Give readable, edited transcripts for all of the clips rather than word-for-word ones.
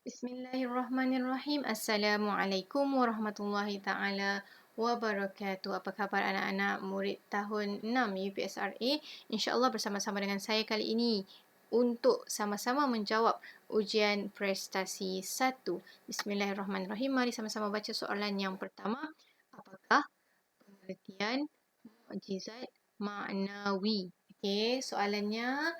Bismillahirrahmanirrahim. Assalamualaikum warahmatullahi taala wabarakatuh. Apa khabar anak-anak murid tahun 6 UPSRA? InsyaAllah bersama-sama dengan saya kali ini untuk sama-sama menjawab ujian prestasi 1. Bismillahirrahmanirrahim. Mari sama-sama baca soalan yang pertama. Apakah pengertian mukjizat maknawi? Okey, soalannya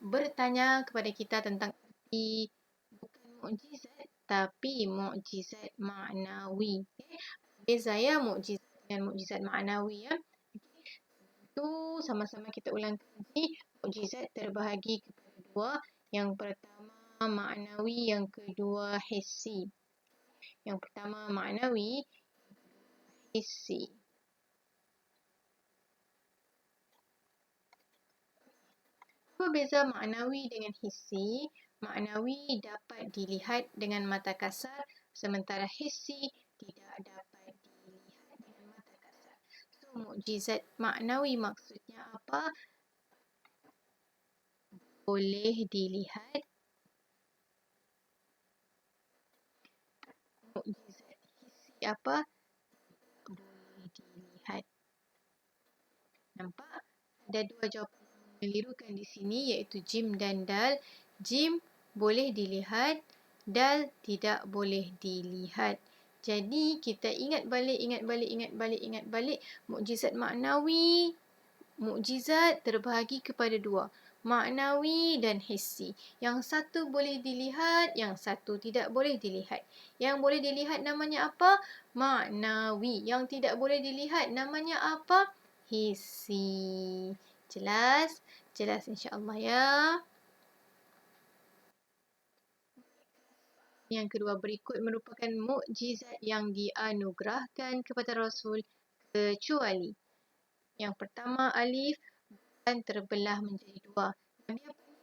bertanya kepada kita tentang arti bukan mukjizat tapi mukjizat maknawi. Okay? Beza ya mukjizat dengan mukjizat maknawi ya. Okay? Itu sama-sama kita ulang kaji. Mukjizat terbahagi kepada dua. Yang pertama maknawi, yang kedua hissi. Yang pertama maknawi, hissi. Apa beza maknawi dengan hissi? Maknawi dapat dilihat dengan mata kasar, sementara hissi tidak dapat dilihat dengan mata kasar. So, mukjizat maknawi maksudnya apa? Boleh dilihat. Mukjizat hissi apa? Boleh dilihat. Nampak? Ada dua jawapan yang mengelirukan di sini iaitu jim dan dal. Jim boleh dilihat, dal tidak boleh dilihat. Jadi kita ingat balik. Mukjizat maknawi, mukjizat terbahagi kepada dua. Maknawi dan hissi. Yang satu boleh dilihat, yang satu tidak boleh dilihat. Yang boleh dilihat namanya apa? Maknawi. Yang tidak boleh dilihat namanya apa? Hissi. Jelas? Jelas insya-Allah ya. Yang kedua, berikut merupakan mukjizat yang dianugerahkan kepada Rasul kecuali. Yang pertama, alif bukan terbelah menjadi dua. Nabi apa ni?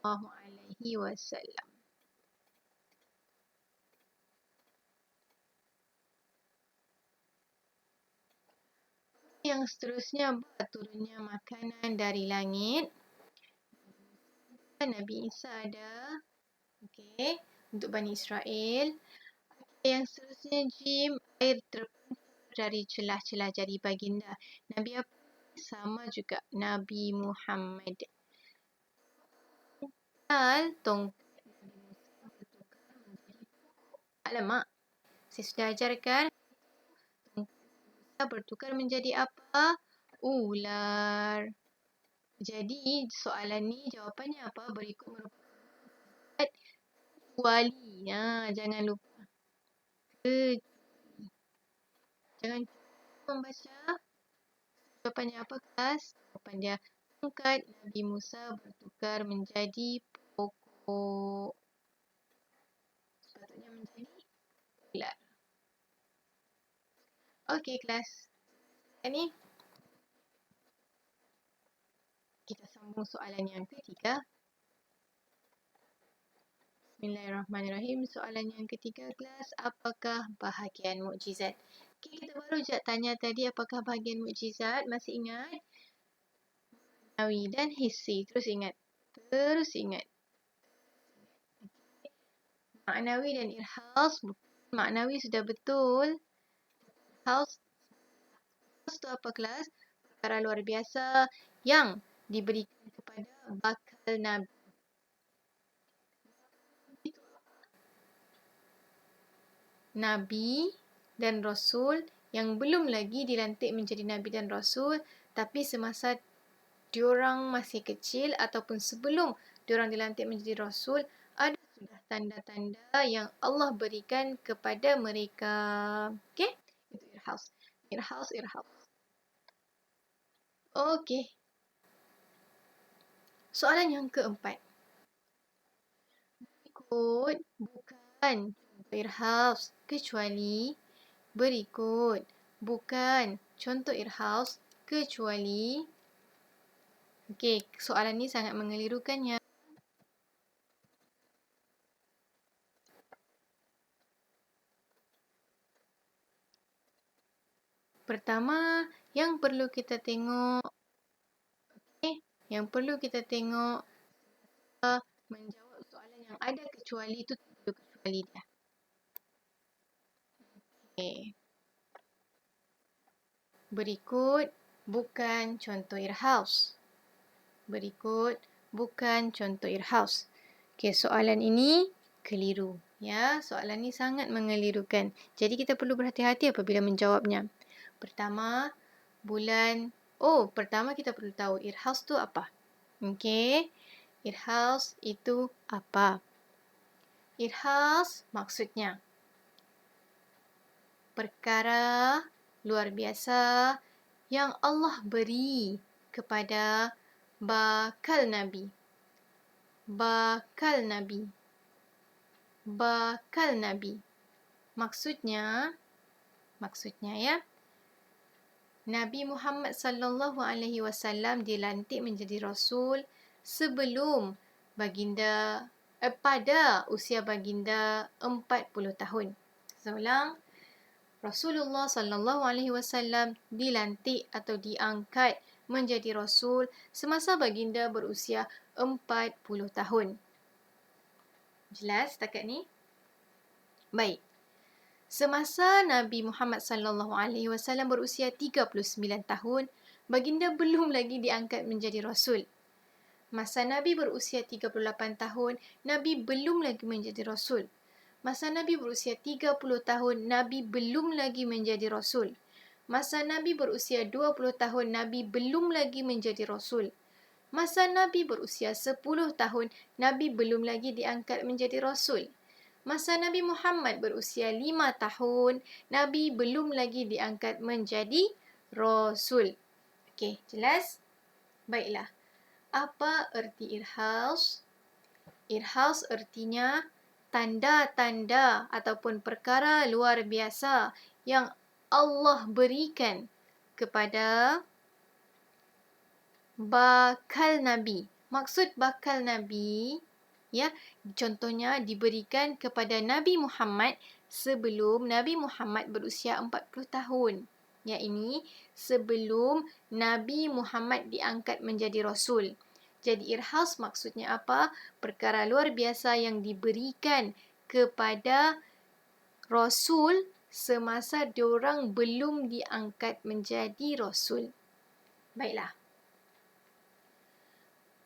Sallallahu alaihi wasallam. Yang seterusnya, turunnya makanan dari langit. Nabi Isa ada. Okey, untuk Bani Israel. Okay, yang seterusnya jim, air terpancar dari celah-celah jari baginda. Nabi apa? Sama juga Nabi Muhammad. Dal, tongkat Nabi Musa bertukar menjadi pokok. Alamak, saya sudah ajarkan. Tongkat Nabi Musa bertukar menjadi apa? Ular. Jadi soalan ni jawapannya apa? Berikut merupakan kecuali. Jangan lupa. Jangan membaca. Jawapannya apa kelas? Jawapan dia tongkat Nabi Musa bertukar menjadi pokok. Sepatutnya menjadi ular. Okey kelas. Ini kita sambung soalan yang ketiga. Bismillahirrahmanirrahim. Soalan yang ketiga kelas, apakah bahagian mukjizat? Okay, kita baru je tanya tadi apakah bahagian mukjizat. Masih ingat? Maknawi dan hissi. Terus ingat. Maknawi dan irhas. Maknawi sudah betul. Irhas itu apa kelas? Perkara luar biasa yang diberikan kepada bakal Nabi. Nabi dan Rasul yang belum lagi dilantik menjadi Nabi dan Rasul, tapi semasa diorang masih kecil ataupun sebelum diorang dilantik menjadi Rasul, ada sudah tanda-tanda yang Allah berikan kepada mereka. Okey? Itu irhas. Irhas. Okey. Soalan yang keempat. Berikut bukan irhas kecuali. Berikut bukan contoh irhas kecuali. Okey, soalan ni sangat mengelirukannya. Pertama, yang perlu kita tengok, yang perlu kita tengok menjawab soalan yang ada kecuali itu, tak ada kecuali dia. Okay. Berikut bukan contoh irhaus. Berikut bukan contoh irhaus. Okey, soalan ini keliru. Ya, soalan ini sangat mengelirukan. Jadi kita perlu berhati-hati apabila menjawabnya. Pertama, pertama kita perlu tahu irhaus tu apa. Okey. Irhaus itu apa? Irhaus maksudnya perkara luar biasa yang Allah beri kepada bakal Nabi. Bakal Nabi. Bakal Nabi. Maksudnya ya, Nabi Muhammad sallallahu alaihi wasallam dilantik menjadi rasul sebelum pada usia baginda 40 tahun. Seulang, Rasulullah sallallahu alaihi wasallam dilantik atau diangkat menjadi rasul semasa baginda berusia 40 tahun. Jelas setakat ni? Baik. Semasa Nabi Muhammad sallallahu alaihi wasallam berusia 39 tahun, baginda belum lagi diangkat menjadi rasul. Masa Nabi berusia 38 tahun, Nabi belum lagi menjadi rasul. Masa Nabi berusia 30 tahun, Nabi belum lagi menjadi rasul. Masa Nabi berusia 20 tahun, Nabi belum lagi menjadi rasul. Masa Nabi berusia 10 tahun, Nabi belum lagi diangkat menjadi rasul. Masa Nabi Muhammad berusia 5 tahun, Nabi belum lagi diangkat menjadi rasul. Okey, jelas? Baiklah. Apa erti irhaus? Irhaus ertinya tanda-tanda ataupun perkara luar biasa yang Allah berikan kepada bakal Nabi. Maksud bakal Nabi, ya, contohnya diberikan kepada Nabi Muhammad sebelum Nabi Muhammad berusia 40 tahun. Ya, ini sebelum Nabi Muhammad diangkat menjadi rasul. Jadi irhaus maksudnya apa? Perkara luar biasa yang diberikan kepada rasul semasa diorang belum diangkat menjadi rasul. Baiklah.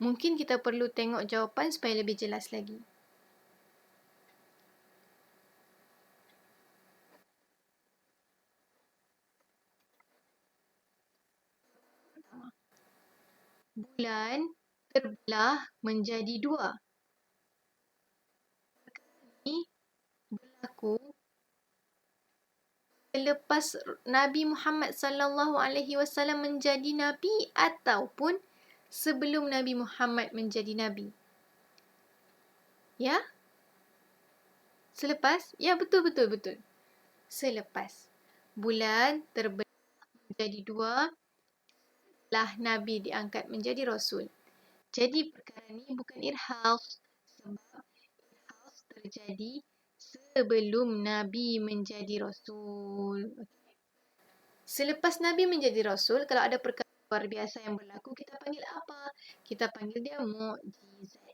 Mungkin kita perlu tengok jawapan supaya lebih jelas lagi. Bulan terbelah menjadi dua. Ini berlaku selepas Nabi Muhammad sallallahu alaihi wasallam menjadi nabi ataupun sebelum Nabi Muhammad menjadi nabi. Ya? Selepas? Ya, betul. Selepas. Bulan terbelah menjadi dua setelah Nabi diangkat menjadi rasul. Jadi perkara ni bukan irhaus sebab irhaus terjadi sebelum Nabi menjadi rasul. Selepas Nabi menjadi rasul, kalau ada perkara luar biasa yang berlaku, kita panggil apa? Kita panggil dia mukjizat.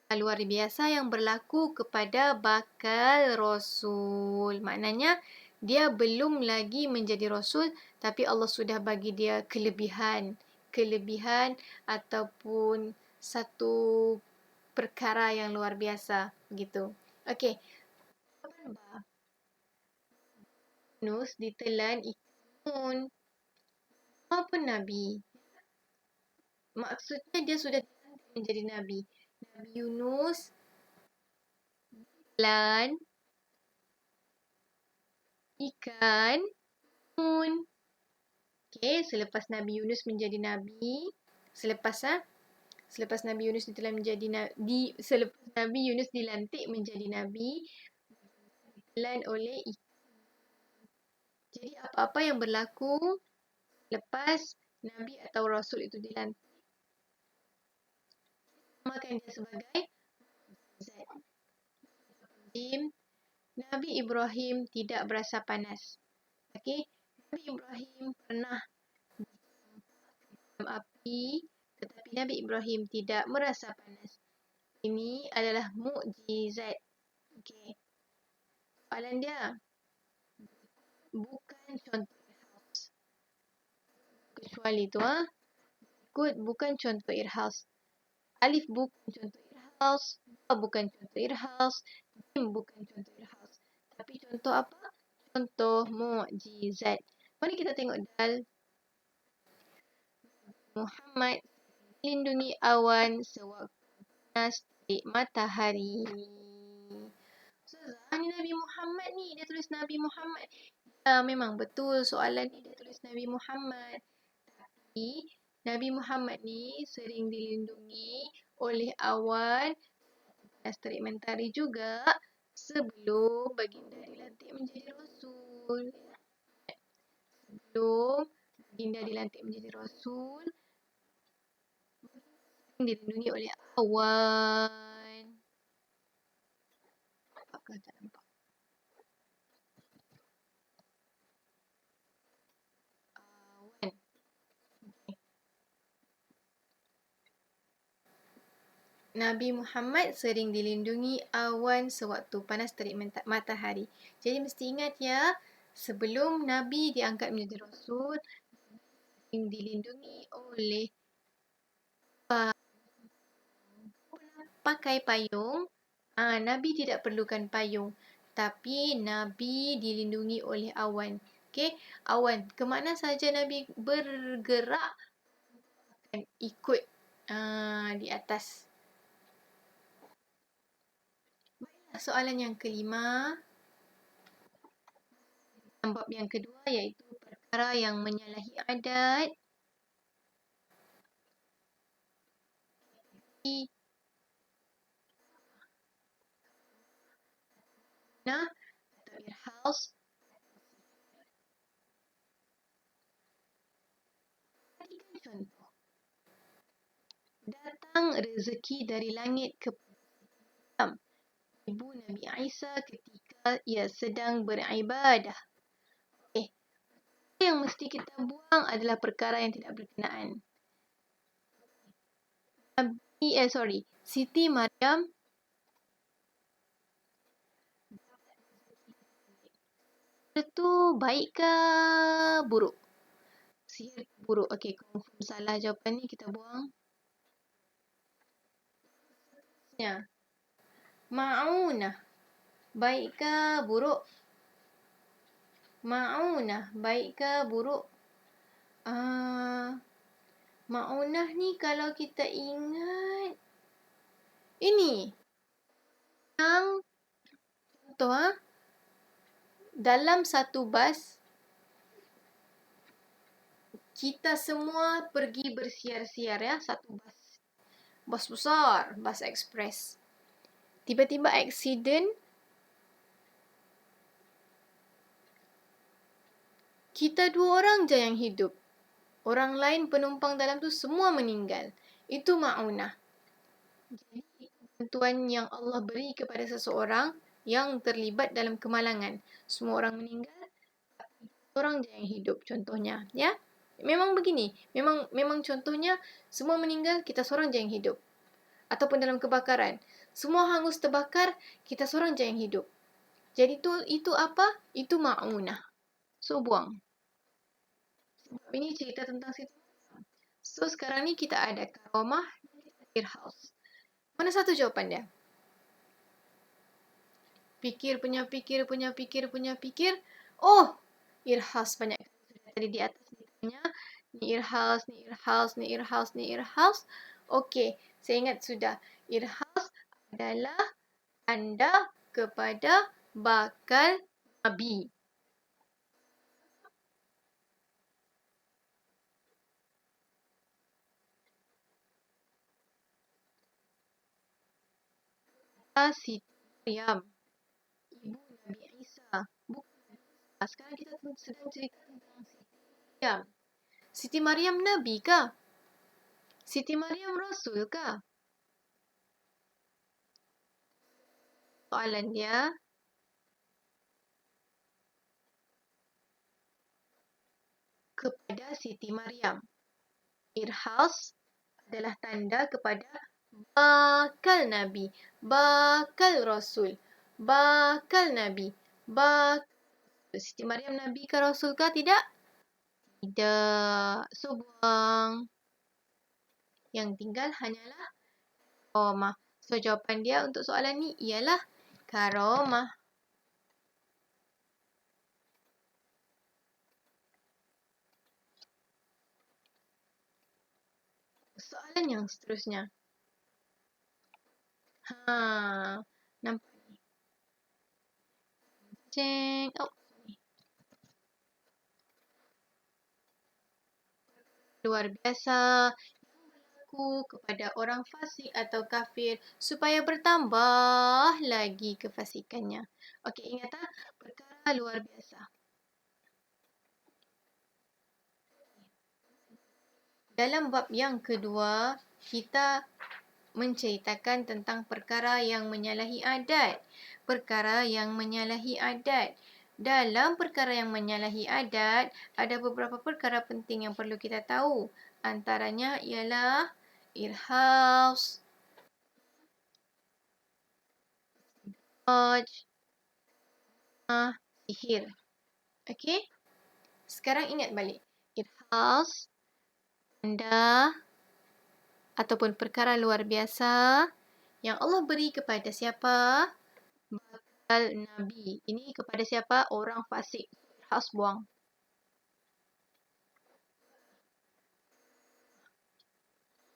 Luar biasa yang berlaku kepada bakal rasul. Maknanya dia belum lagi menjadi rasul tapi Allah sudah bagi dia kelebihan ataupun satu perkara yang luar biasa begitu. Okey. Yunus ditelan ikan apa nabi? Maksudnya dia sudah menjadi nabi. Nabi Yunus ditelan ikan nun. Okey, selepas Nabi Yunus menjadi nabi, selepas Nabi Yunus selepas Nabi Yunus dilantik menjadi nabi, ditelan oleh ikan. Jadi apa-apa yang berlaku lepas nabi atau rasul itu dilantik namakan dia sebagai Zat. Nabi Ibrahim tidak berasa panas. Okey, Nabi Ibrahim pernah dalam api, tetapi Nabi Ibrahim tidak merasa panas. Ini adalah mukjizat. Okey. Soalan dia, bukan contoh irhas. Kecuali tu bukan contoh irhas. Alif bukan contoh irhas, ba bukan contoh irhas, jim bukan contoh irhas. Tapi contoh apa? Contoh mukjizat. Mari kita tengok dal. Muhammad lindungi awan sewaktu panas terik matahari. Ustazah, ni Nabi Muhammad ni. Dia tulis Nabi Muhammad. Ya, memang betul soalan ni dia tulis Nabi Muhammad. Tapi Nabi Muhammad ni sering dilindungi oleh awan panas terik mentari juga sebelum baginda dilantik menjadi Rasul. Sebelum baginda dilantik menjadi Rasul, dilindungi oleh awan. Apakah tak nampak? Awan. Nabi Muhammad sering dilindungi awan sewaktu panas terik matahari. Jadi mesti ingat ya, sebelum Nabi diangkat menjadi Rasul, dilindungi oleh pakai payung. Nabi tidak perlukan payung. Tapi Nabi dilindungi oleh awan. Okey, awan. Kemana saja Nabi bergerak akan ikut di atas. Baiklah, soalan yang kelima. Bab yang kedua iaitu perkara yang menyalahi adat. Nah, atau irhas. Contoh. Datang rezeki dari langit ke ibu Nabi Isa ketika ia sedang beribadah. Yang mesti kita buang adalah perkara yang tidak berkenaan. Siti Maryam itu baik ke buruk? Sihir buruk. Okey, confirm salah jawapan ni, kita buang. Ya. Ma'unah. Baik ke buruk? Ma'unah. Baik ke buruk? Ma'unah ni kalau kita ingat, ini. Yang contoh dalam satu bas, kita semua pergi bersiar-siar ya, satu bas. Bas besar, bas ekspres. Tiba-tiba aksiden, kita 2 orang je yang hidup. Orang lain penumpang dalam tu semua meninggal. Itu ma'unah. Jadi, bantuan yang Allah beri kepada seseorang yang terlibat dalam kemalangan. Semua orang meninggal, orang je yang hidup contohnya, ya. Memang begini. Memang contohnya semua meninggal, kita seorang je yang hidup. Ataupun dalam kebakaran, semua hangus terbakar, kita seorang je yang hidup. Jadi itu apa? Itu ma'unah. So buang. Sebab ini cerita tentang situ. So sekarang ni kita ada karamah dan irhas. Mana satu jawapan dia? Fikir. Oh, irhas banyak kali tadi di atas ditanya. Ni irhas. Okey, saya ingat sudah. Irhas adalah tanda kepada bakal Nabi. Siti Maryam, ibu Nabi Isa. Bukan. Sekarang kita sedang cerita tentang Siti Maryam. Siti Maryam Nabi kah? Siti Maryam Rasul kah? Soalan dia, kepada Siti Maryam. Irhas adalah tanda kepada bakal Nabi, bakal Rasul, bakal Nabi, bakal Siti Maryam Nabi ke Rasul ke tidak? Tidak. So, buang. Yang tinggal hanyalah karomah. So, jawapan dia untuk soalan ni ialah karomah. Soalan yang seterusnya. Nampak ni. Ceng. Oh, ni. Luar biasa. Berlaku kepada orang fasik atau kafir supaya bertambah lagi kefasikannya. Okey, ingat tak? Perkara luar biasa. Dalam bab yang kedua, kita menceritakan tentang perkara yang menyalahi adat. Perkara yang menyalahi adat. Dalam perkara yang menyalahi adat, ada beberapa perkara penting yang perlu kita tahu. Antaranya ialah irhas, sihir. Okey? Sekarang ingat balik. Irhas, tanda ataupun perkara luar biasa yang Allah beri kepada siapa? Bakal Nabi. Ini kepada siapa? Orang fasik. Irhas buang.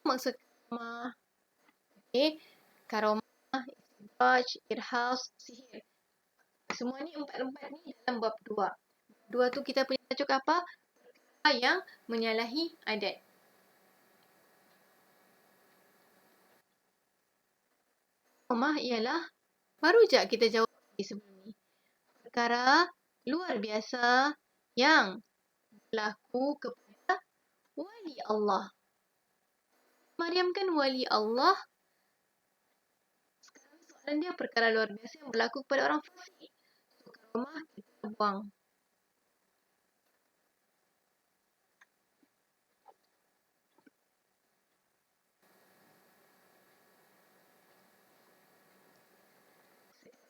Maksud karomah. Okey. Karomah, istidraj, irhas, sihir. Semua ni empat-empat ni dalam bab 2. 2 tu kita punya tajuk apa? Perkara yang menyalahi adat. Karomah ialah baru je kita jawab sebelum ni. Perkara luar biasa yang berlaku kepada wali Allah. Maryam kan wali Allah. Sekarang soalan dia perkara luar biasa yang berlaku kepada orang fasik. So, karomah kita buang.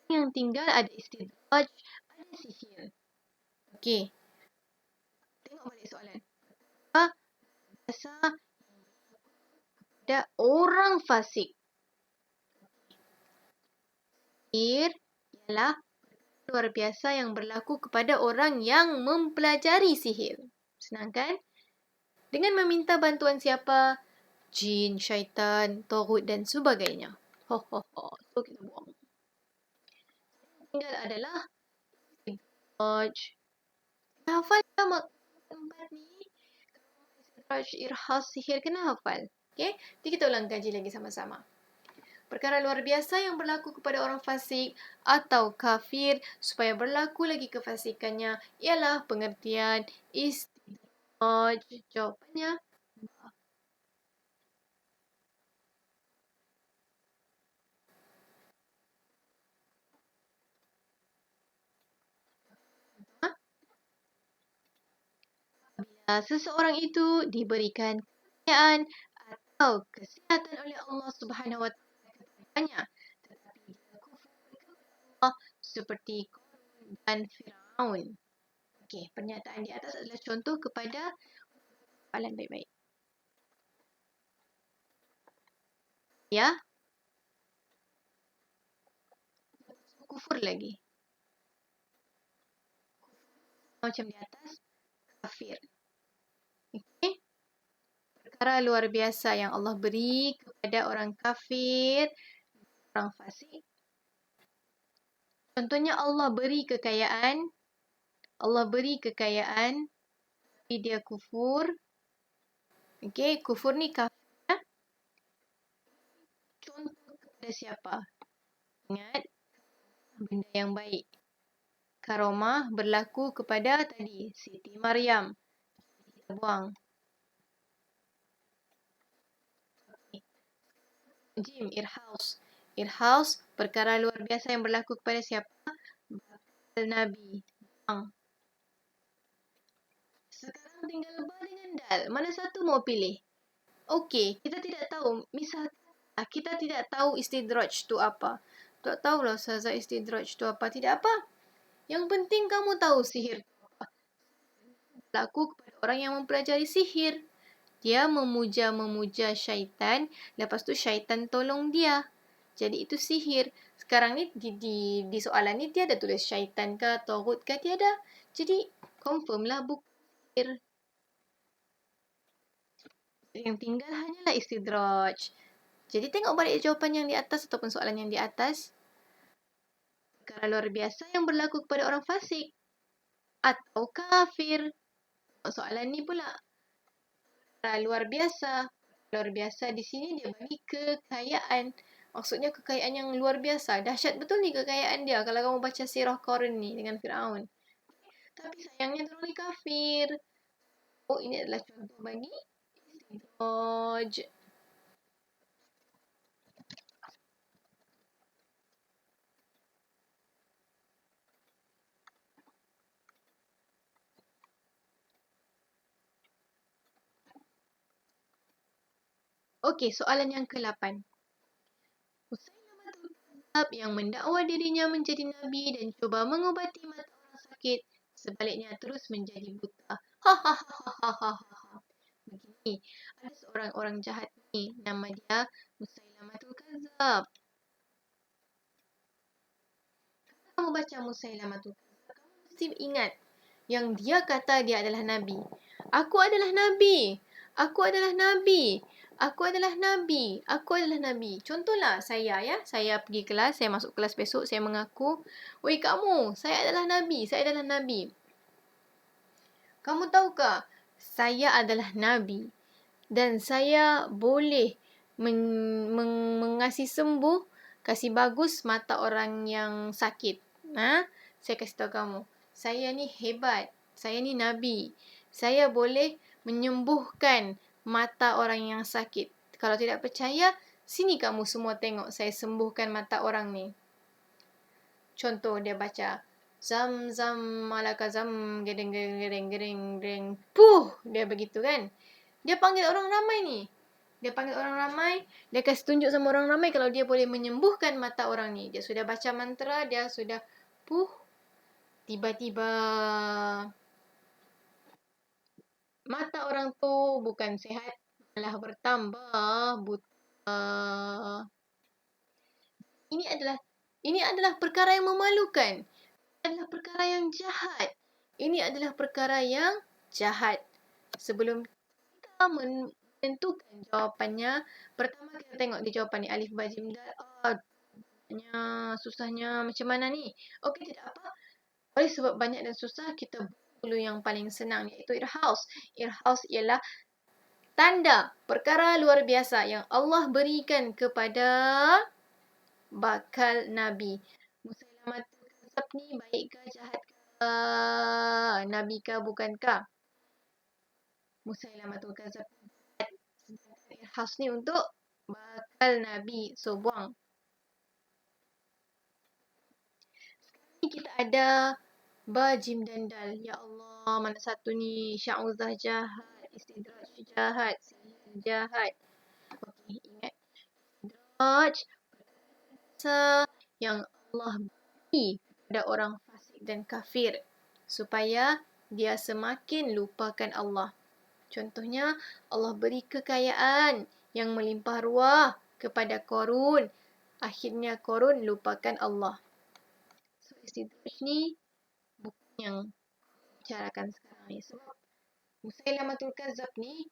Yang tinggal ada istidraj, ada sihir. Okey. Tengok balik soalan. Biasa ada orang fasik. Sihir ialah luar biasa yang berlaku kepada orang yang mempelajari sihir. Senang kan? Dengan meminta bantuan siapa? Jin, syaitan, taghut dan sebagainya. So kita buang. Tinggal adalah istidraj. Hafal tak empat ni? Istidraj, irhas, sihir kena hafal. Okey? Jadi kita ulang kaji lagi sama-sama. Perkara luar biasa yang berlaku kepada orang fasik atau kafir supaya berlaku lagi kefasikannya ialah pengertian istidraj. Jawapannya apabila seseorang itu diberikan kekayaan atau kesihatan oleh Allah Subhanahu Wa Taala kepadanya, tetapi dia kufur kepada Allah seperti Qarun dan Firaun. Okey, pernyataan di atas adalah contoh kepada soalan baik-baik. Ya. Kufur lagi. Macam di atas, kafir. Okey. Perkara luar biasa yang Allah beri kepada orang kafir, orang fasik. Contohnya Allah beri kekayaan. Allah beri kekayaan, tapi dia kufur. Okey, kufur ni kafir. Contoh kepada siapa? Ingat, benda yang baik. Karomah berlaku kepada tadi, Siti Maryam. Kita buang. Jim, irhaus. Irhaus, perkara luar biasa yang berlaku kepada siapa? Bakal Nabi. Sekarang tinggal ba dengan dal. Mana satu mau pilih? Okey, kita tidak tahu. Misal kita tidak tahu istidraj tu apa. Tak tahulah Ustazah istidraj tu apa. Tidak apa. Yang penting kamu tahu sihir tu apa. Berlaku kepada orang yang mempelajari sihir. Dia memuja-memuja syaitan. Lepas tu syaitan tolong dia. Jadi itu sihir. Sekarang ni di soalan ni tiada tulis syaitan ke, taghut ke, tiada. Jadi confirm lah bukan sihir. Yang tinggal hanyalah istidraj. Jadi tengok balik jawapan yang di atas ataupun soalan yang di atas. Perkara luar biasa yang berlaku kepada orang fasik atau kafir. Soalan ni pula. Perkara luar biasa. Luar biasa di sini dia bagi kekayaan. Maksudnya kekayaan yang luar biasa. Dahsyat betul ni kekayaan dia kalau kamu baca sirah Qarun ni dengan Fir'aun. Tapi sayangnya dia orang kafir. Oh, ini adalah contoh bagi istidraj. Okey, soalan yang ke-8. Musailamatul Kadzab yang mendakwa dirinya menjadi nabi dan cuba mengubati mata orang sakit, sebaliknya terus menjadi buta. Hahaha. Begini, ada seorang orang jahat ni, nama dia Musailamatul Kadzab. Kalau kamu baca Musailamatul Kadzab, kamu mesti ingat yang dia kata dia adalah nabi. Aku adalah nabi. Aku adalah nabi. Aku adalah nabi. Aku adalah nabi. Contohlah saya ya. Saya pergi kelas. Saya masuk kelas besok. Saya mengaku. Weh kamu. Saya adalah nabi. Saya adalah nabi. Kamu tahukah? Saya adalah nabi. Dan saya boleh mengasih sembuh. Kasih bagus mata orang yang sakit. Saya kasih tahu kamu. Saya ni hebat. Saya ni nabi. Saya boleh menyembuhkan mata orang yang sakit. Kalau tidak percaya, sini kamu semua tengok saya sembuhkan mata orang ni. Contoh dia baca. Zam zam malaka zam gedeng gedeng gedeng gedeng gedeng. Puh! Dia begitu kan. Dia panggil orang ramai ni. Dia panggil orang ramai. Dia kasih tunjuk sama orang ramai kalau dia boleh menyembuhkan mata orang ni. Dia sudah baca mantra. Dia sudah puh. Tiba-tiba mata orang tu bukan sihat, malah bertambah buta. Ini adalah perkara yang memalukan. Ini adalah perkara yang jahat. Ini adalah perkara yang jahat. Sebelum kita menentukan jawapannya, pertama kita tengok di jawapan ni alif ba jim dal. Susahnya macam mana ni? Okey, tidak apa. Oleh sebab banyak dan susah, kita dulu yang paling senang iaitu irhaus. Irhaus ialah tanda perkara luar biasa yang Allah berikan kepada bakal Nabi. Musailamatul Kadzab ni baik ke jahat ke? Nabi ke bukankah? Musailamatul Kadzab jahat. Irhaus ni untuk bakal Nabi. So, buang. Sekarang ni kita ada ba, jim dan dal. Ya Allah, mana satu ni? Sya'uzah jahat. Istidraj jahat. Sihir jahat. Okey, ingat. Istidraj yang Allah beri kepada orang fasik dan kafir supaya dia semakin lupakan Allah. Contohnya, Allah beri kekayaan yang melimpah ruah kepada Qarun. Akhirnya Qarun lupakan Allah. So, istidraj ni bukan yang bicarakan sekarang ni. Sebab Musailamatul Kadzab ni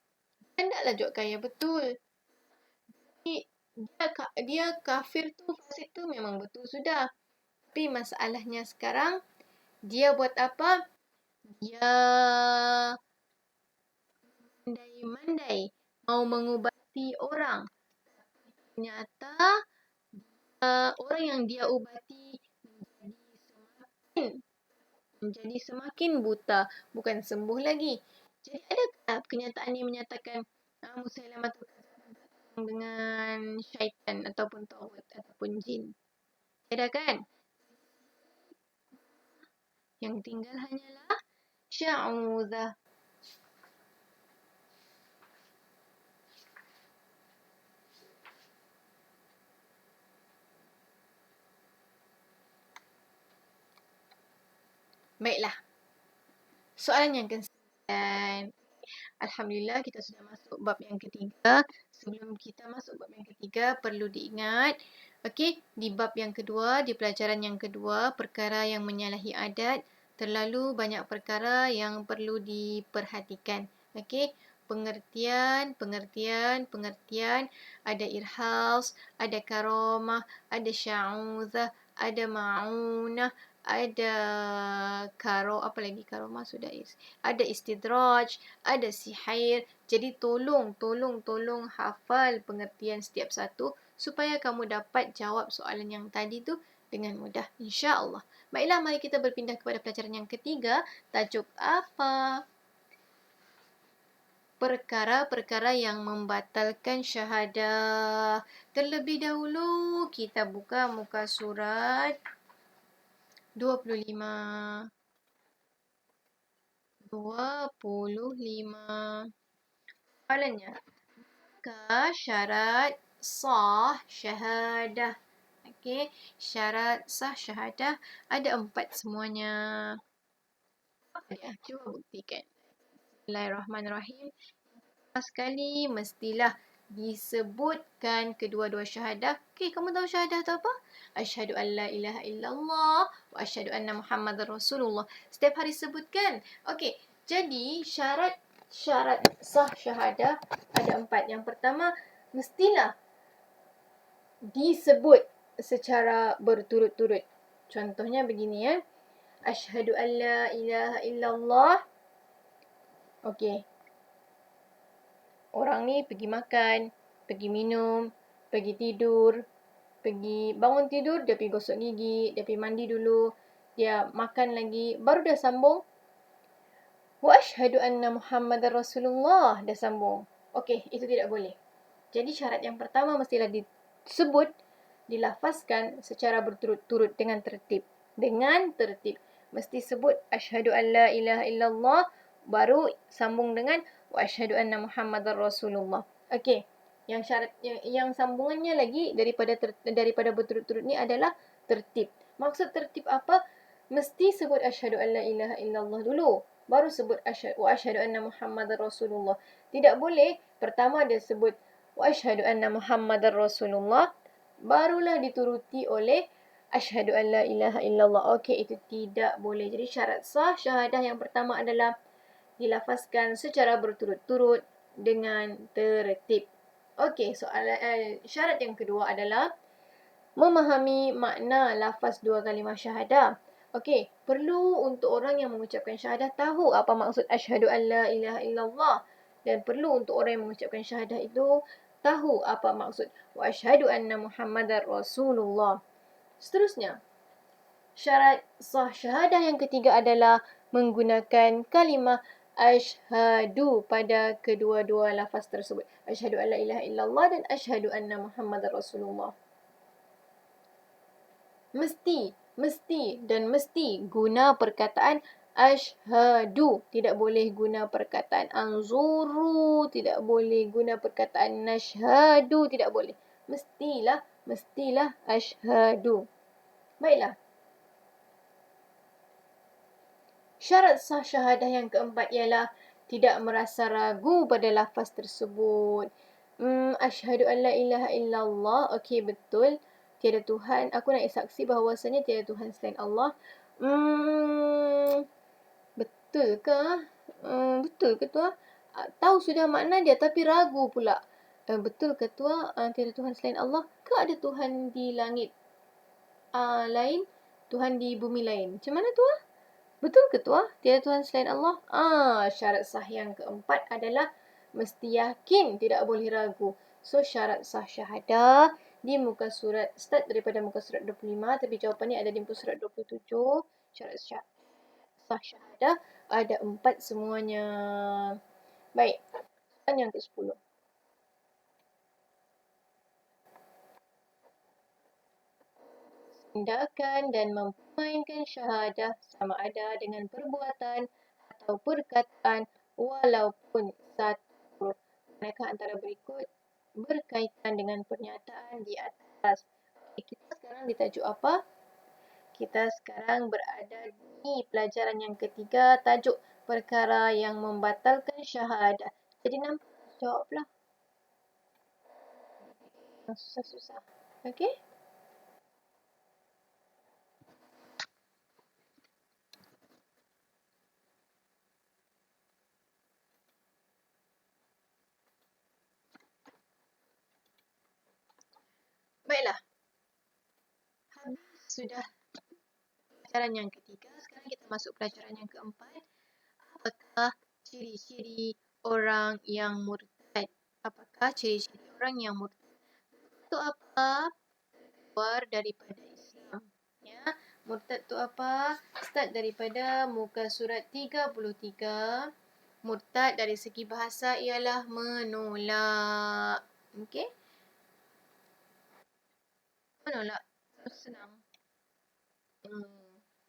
hendaklah jawab kaya betul. Dia kafir tu, fasik tu memang betul sudah. Tapi masalahnya sekarang, dia buat apa? Dia mandai-mandai mau mengubati orang. Ternyata orang yang dia ubati menjadi semakin buta, bukan sembuh lagi. Jadi adakah kenyataan ini menyatakan Musailamatul Kadzab dengan syaitan ataupun tawud ataupun jin. Tiada kan? Yang tinggal hanyalah sya'udzah. Baiklah. Soalan yang ke-9. Alhamdulillah kita sudah masuk bab yang ketiga. Sebelum kita masuk bab yang ketiga, perlu diingat, okey, di bab yang kedua, di pelajaran yang kedua, perkara yang menyalahi adat, terlalu banyak perkara yang perlu diperhatikan. Okey, pengertian, ada irhas, ada karamah, ada sya'udzah, ada ma'unah, ada apa lagi karomah sudah ada istidraj, ada sihir. Jadi tolong hafal pengertian setiap satu supaya kamu dapat jawab soalan yang tadi tu dengan mudah, insya-Allah. Baiklah, mari kita berpindah kepada pelajaran yang ketiga. Tajuk apa? Perkara-perkara yang membatalkan syahadah. Terlebih dahulu kita buka muka surat 25. Soalannya, syarat sah syahadah. Okey, syarat sah syahadah ada 4 semuanya. Apa dia? Cuba buktikan. Bismillahirrahmanirrahim. Pertama sekali mestilah disebutkan kedua-dua syahadah. Okey, kamu tahu syahadah tu apa? Asyhadu an la ilaha illallah wa asyhadu anna Muhammadar Rasulullah. Setiap hari sebutkan. Okey, jadi syarat sah syahadah ada 4. Yang pertama, mestilah disebut secara berturut-turut. Contohnya begini ya. Asyhadu an la ilaha illallah. Okey. Orang ni pergi makan, pergi minum, pergi tidur, bangun tidur, dia pergi gosok gigi, dia pergi mandi dulu, dia makan lagi, baru dia sambung. Wa asyhadu anna Muhammadar Rasulullah, dia sambung. Okey, itu tidak boleh. Jadi syarat yang pertama mestilah disebut, dilafazkan secara berturut-turut dengan tertib. Mesti sebut asyhadu an la ilaha illallah, baru sambung dengan wa asyhadu anna Muhammadar Rasulullah. Okey. Yang syarat yang sambungannya lagi daripada berturut-turut ni adalah tertib. Maksud tertib apa? Mesti sebut asyhadu an la ilaha illallah dulu, baru sebut wa asyhadu anna Muhammadar Rasulullah. Tidak boleh pertama dia sebut wa asyhadu anna Muhammadar Rasulullah, barulah dituruti oleh asyhadu an la ilaha illallah. Okey, itu tidak boleh. Jadi syarat sah syahadah yang pertama adalah dilafazkan secara berturut-turut dengan tertib. Okey, syarat yang kedua adalah memahami makna lafaz dua kalimah syahadah. Okey, perlu untuk orang yang mengucapkan syahadah tahu apa maksud asyhadu an la ilaha illallah, dan perlu untuk orang yang mengucapkan syahadah itu tahu apa maksud wa asyhadu anna Muhammadar Rasulullah. Seterusnya, syarat sah syahadah yang ketiga adalah menggunakan kalimah asyhadu pada kedua-dua lafaz tersebut. Asyhadu an la ilaha illallah dan asyhadu anna Muhammadar Rasulullah. Mesti guna perkataan asyhadu. Tidak boleh guna perkataan anzuru. Tidak boleh guna perkataan nashhadu. Tidak boleh. Mestilah asyhadu. Baiklah. Syarat sah syahadah yang keempat ialah tidak merasa ragu pada lafaz tersebut. Asyhadu an la ilaha illallah. Okey, betul. Tiada Tuhan. Aku nak saksi bahawasanya tiada Tuhan selain Allah. Betul ke? Betul ke tu? Tahu sudah makna dia tapi ragu pula. Betul ke tu? Tiada Tuhan selain Allah? Ke ada Tuhan di langit lain? Tuhan di bumi lain? Macam mana tu? Betul ke tu? Tiada Tuhan selain Allah? Syarat sah yang keempat adalah mesti yakin, tidak boleh ragu. So, syarat sah syahadah di muka surat, start daripada muka surat 25, tapi jawapannya ada di muka surat 27. Syarat sah syahadah ada 4 semuanya. Baik, soalan yang ke-10. tindakan dan memainkan syahadah sama ada dengan perbuatan atau perkataan walaupun satu huruf. Manakah antara berikut berkaitan dengan pernyataan di atas? Okay, kita sekarang di tajuk apa? Kita sekarang berada di pelajaran yang ketiga, tajuk perkara yang membatalkan syahadah. Jadi nampak jawablah. Susah-susah. Okey? Baiklah. Habis sudah pelajaran yang ketiga, sekarang kita masuk pelajaran yang keempat. Apakah ciri-ciri orang yang murtad? Apakah ciri-ciri orang yang murtad? Itu apa? Keluar daripada Islam. Ya, murtad itu apa? Start daripada muka surat 33. Murtad dari segi bahasa ialah menolak. Okey? Menolak. Senang.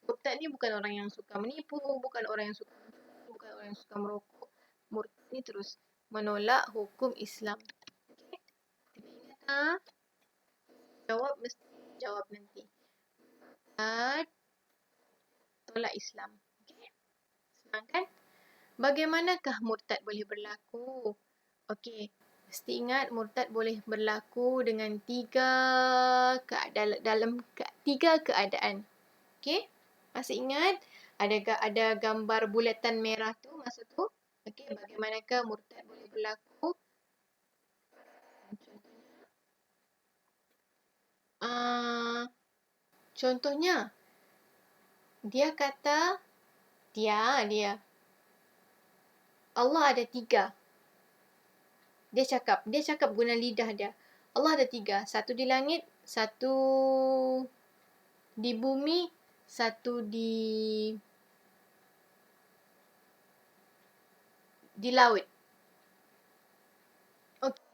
Murtad ni bukan orang yang suka menipu, bukan orang yang suka mencuri, bukan orang yang suka merokok. Murtad ni terus menolak hukum Islam. Okey? Tapi ingat jawab mesti jawab nanti. Murtad tolak Islam. Okey? Senang kan? Bagaimanakah murtad boleh berlaku? Okey, mesti ingat murtad boleh berlaku dengan tiga keadaan. Okey? Masih ingat ada gambar bulatan merah tu masa tu? Okey, bagaimanakah murtad boleh berlaku? Contohnya dia kata dia Allah ada tiga. Dia cakap guna lidah dia. Allah ada tiga. Satu di langit, satu di bumi, satu di laut. Okey.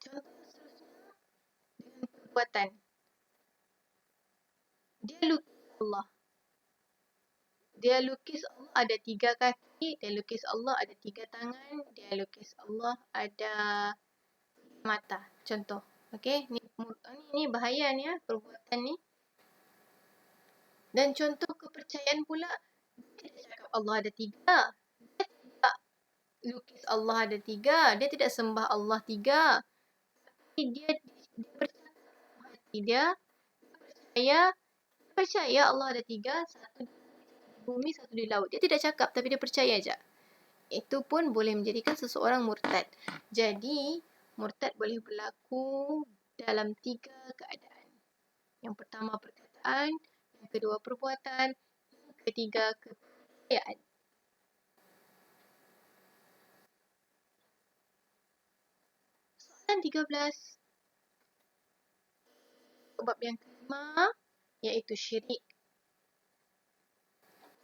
Contoh seterusnya dengan perbuatan. Dia lukis Allah. Dia lukis Allah ada tiga kaki, dia lukis Allah ada tiga tangan, dia lukis Allah ada mata. Contoh. Okey, ni bahaya ni perbuatan ni. Dan contoh kepercayaan pula, dia tidak cakap Allah ada tiga. Dia tidak lukis Allah ada tiga. Dia tidak sembah Allah tiga. Tapi dia bercakap hati dia percaya Allah ada tiga. Satu di bumi, satu di laut. Dia tidak cakap tapi dia percaya aja. Itu pun boleh menjadikan seseorang murtad. Jadi, murtad boleh berlaku dalam tiga keadaan. Yang pertama perkataan, yang kedua perbuatan, yang ketiga kepercayaan. Soalan 13. Bab yang kelima, iaitu syirik.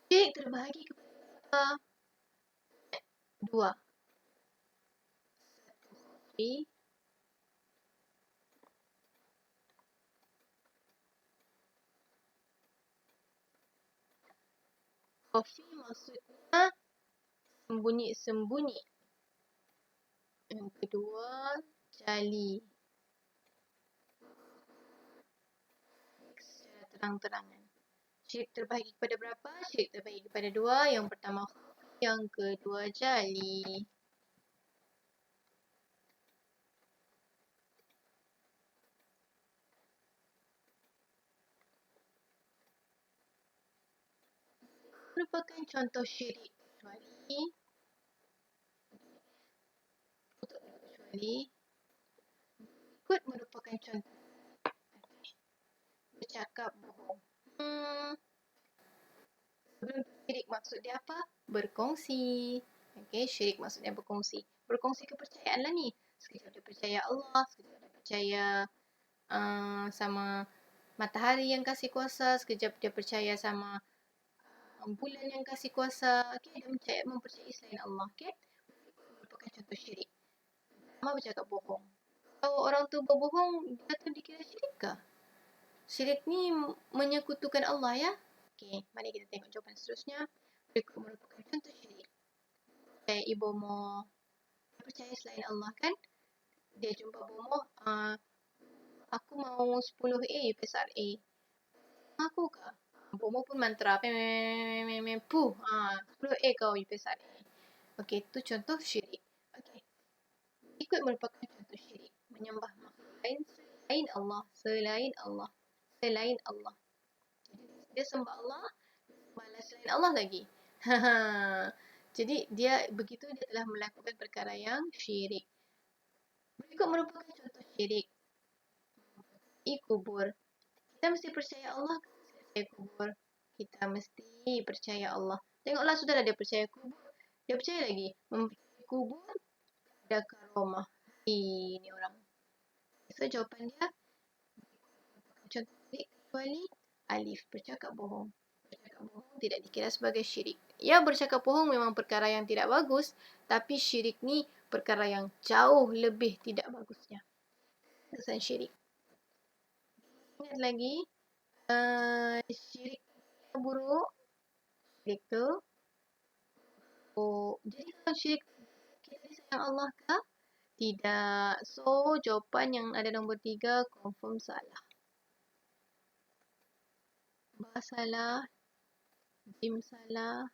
Syirik terbahagi kepada dua. Satu khafi. Khafi maksudnya sembunyi-sembunyi. Yang kedua, jali. Secara terang-terangan. Syirik terbahagi kepada berapa? Syirik terbahagi kepada dua. Yang pertama khafi, yang kedua jali. Merupakan contoh syirik kecuali berikut merupakan contoh bercakap bohong. Sebelum syirik maksud dia apa? Berkongsi. Okey, syirik maksudnya berkongsi. Berkongsi kepercayaan lah ni. Sekejap dia percaya Allah, sekejap dia percaya sama matahari yang kasih kuasa, sekejap dia percaya sama bulan yang kasih kuasa. Okey, dia mempercayai selain Allah. Okey, merupakan contoh syirik. Pertama bercakap bohong. Kalau orang tu berbohong, dia tu dikira syirik ke? Syirik ni menyekutukan Allah ya. Okey, mari kita tengok jawapan seterusnya. Berikut merupakan contoh syirik. Ibu dia percaya selain Allah kan. Dia jumpa bomoh, aku mau 10A besar A. Aku kah? Bomoh pun mantra. Puh. 10A kau besar A. Okey, itu contoh syirik. Okey. Ikut merupakan contoh syirik. Menyembah makhluk lain selain Allah. Selain Allah. Selain Allah. Dia sembah Allah, malah selain Allah lagi. Jadi dia telah melakukan perkara yang syirik. Berikut merupakan contoh syirik. Kubur. Kita mesti percaya Allah ke percaya kubur? Kita mesti percaya Allah. Tengoklah saudara, dia percaya kubur. Dia percaya lagi mempercayai kubur ada karomah. Ini orang. So jawapan dia contoh syirik kecuali alif, bercakap bohong. Bercakap bohong tidak dikira sebagai syirik. Ya, bercakap bohong memang perkara yang tidak bagus, tapi syirik ni perkara yang jauh lebih tidak bagusnya. Kesan syirik. Ingat lagi, syirik buruk. Syirik tu, jadi kalau syirik kita sayang Allah kah? Tidak. So, jawapan yang ada nombor 3 confirm salah. Ba salah. Jim salah.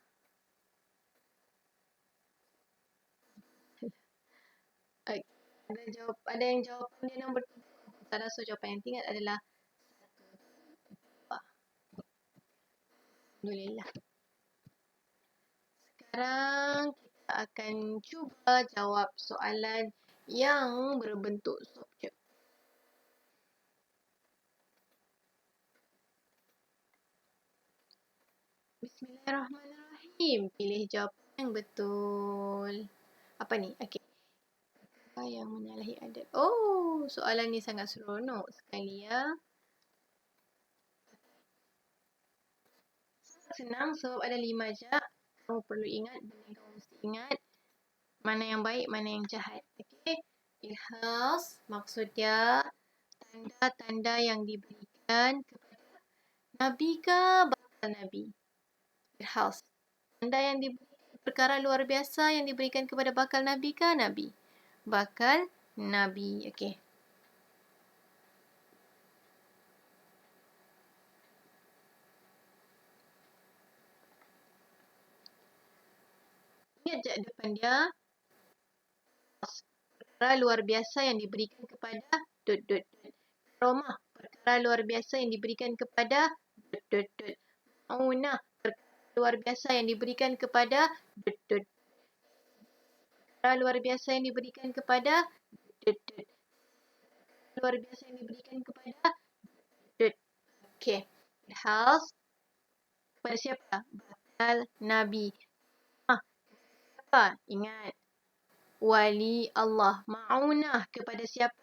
Ada yang jawapan dia nombor 3 salah. So, jawapan yang tinggal adalah 1. Alhamdulillah. Sekarang kita akan cuba jawab soalan yang berbentuk subjek. Bismillahirrahmanirrahim. Pilih jawapan yang betul. Apa ni? Okey. Apa yang menyalahi adat? Oh, soalan ni sangat seronok sekali ya. Senang sebab ada 5 jap. Kamu perlu ingat, benda yang kamu mesti ingat. Mana yang baik, mana yang jahat. Okey. Ilhas, maksud dia tanda-tanda yang diberikan kepada Nabi ke bakal Nabi? Ilhas. Tanda yang diberikan, perkara luar biasa yang diberikan kepada bakal Nabi ke Nabi? Bakal Nabi. Okey. Ingat je depan dia. Perkara luar biasa yang diberikan kepada dot. Karomah. Perkara luar biasa yang diberikan kepada dot. Maunah. Perkara luar biasa yang diberikan kepada dot. Perkara luar biasa yang diberikan kepada dot. Luar biasa yang diberikan kepada dot. Okey. House kepada siapa? Bakal Nabi. Siapa? Ingat. Wali Allah. Ma'unah kepada siapa?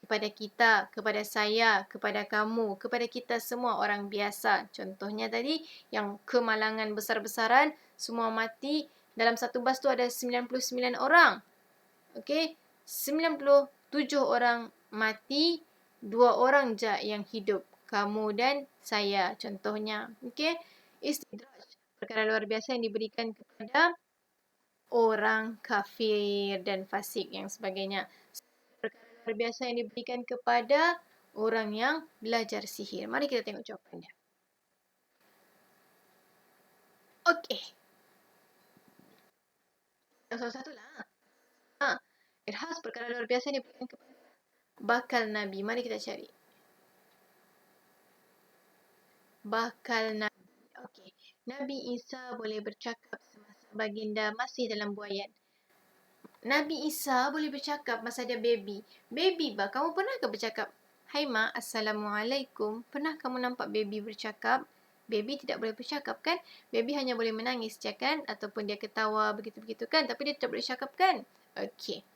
Kepada kita, kepada saya, kepada kamu, kepada kita semua orang biasa. Contohnya tadi, yang kemalangan besar-besaran, semua mati. Dalam satu bas tu ada 99 orang. Okey, 97 orang mati, 2 orang je yang hidup. Kamu dan saya, contohnya. Okey, istidraj. Perkara luar biasa yang diberikan kepada orang kafir dan fasik yang sebagainya. Perkara luar biasa yang diberikan kepada orang yang belajar sihir. Mari kita tengok jawapannya. Okey. Satu-satu lah. Irhas, perkara luar biasa yang diberikan kepada bakal Nabi. Mari kita cari. Bakal Nabi. Okey. Nabi Isa boleh bercakap semasa baginda masih dalam buayan. Nabi Isa boleh bercakap masa dia baby. Baby ba, kamu pernah ke bercakap? Hai mak, Assalamualaikum. Pernah kamu nampak baby bercakap? Baby tidak boleh bercakap kan? Baby hanya boleh menangis je kan? Ataupun dia ketawa begitu-begitu kan? Tapi dia tidak boleh cakap kan? Okey.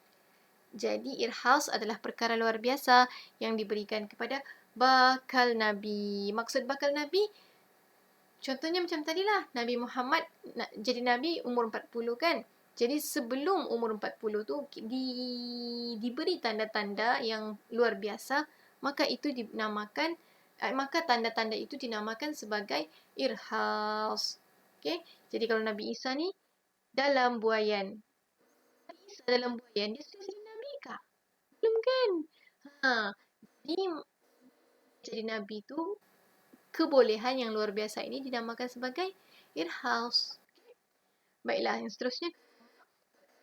Jadi irhas adalah perkara luar biasa yang diberikan kepada bakal Nabi. Maksud bakal Nabi, contohnya macam tadilah. Nabi Muhammad jadi Nabi umur 40 kan? Jadi sebelum umur 40 tu diberi tanda-tanda yang luar biasa, maka itu dinamakan Maka tanda-tanda itu dinamakan sebagai irhas. Okey. Jadi kalau Nabi Isa ni dalam buaian. Nabi Isa dalam buaian, dia sudah jadi Nabi kah? Belum kan? Ha. Jadi jadi Nabi tu kebolehan yang luar biasa ini dinamakan sebagai irhas. Baiklah, yang seterusnya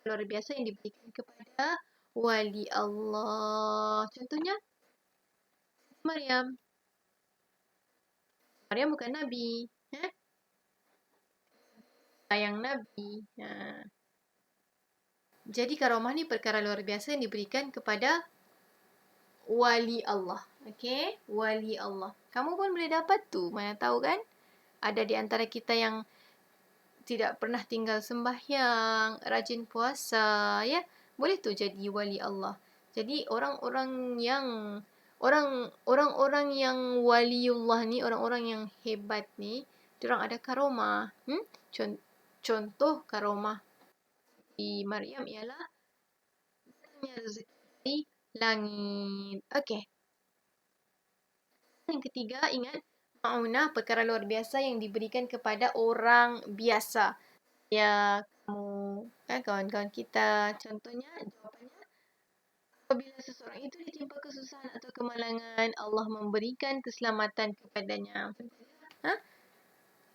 luar biasa yang diberikan kepada wali Allah. Contohnya Maryam. Maryam bukan Nabi. Sayang Nabi. Jadi karomah ni perkara luar biasa yang diberikan kepada wali Allah. Okey, wali Allah. Kamu pun boleh dapat tu, mana tahu kan? Ada di antara kita yang tidak pernah tinggal sembahyang, rajin puasa, ya. Boleh tu jadi wali Allah. Jadi orang-orang yang waliullah ni, orang-orang yang hebat ni, diorang ada karomah. Contoh karomah di Maryam ialah rezeki dari langit. Okey. Yang ketiga, ingat ma'unah, perkara luar biasa yang diberikan kepada orang biasa. Ya, kamu, kan kawan-kawan kita. Contohnya, jawapannya, apabila seseorang itu ditimpa kesusahan atau kemalangan, Allah memberikan keselamatan kepadanya.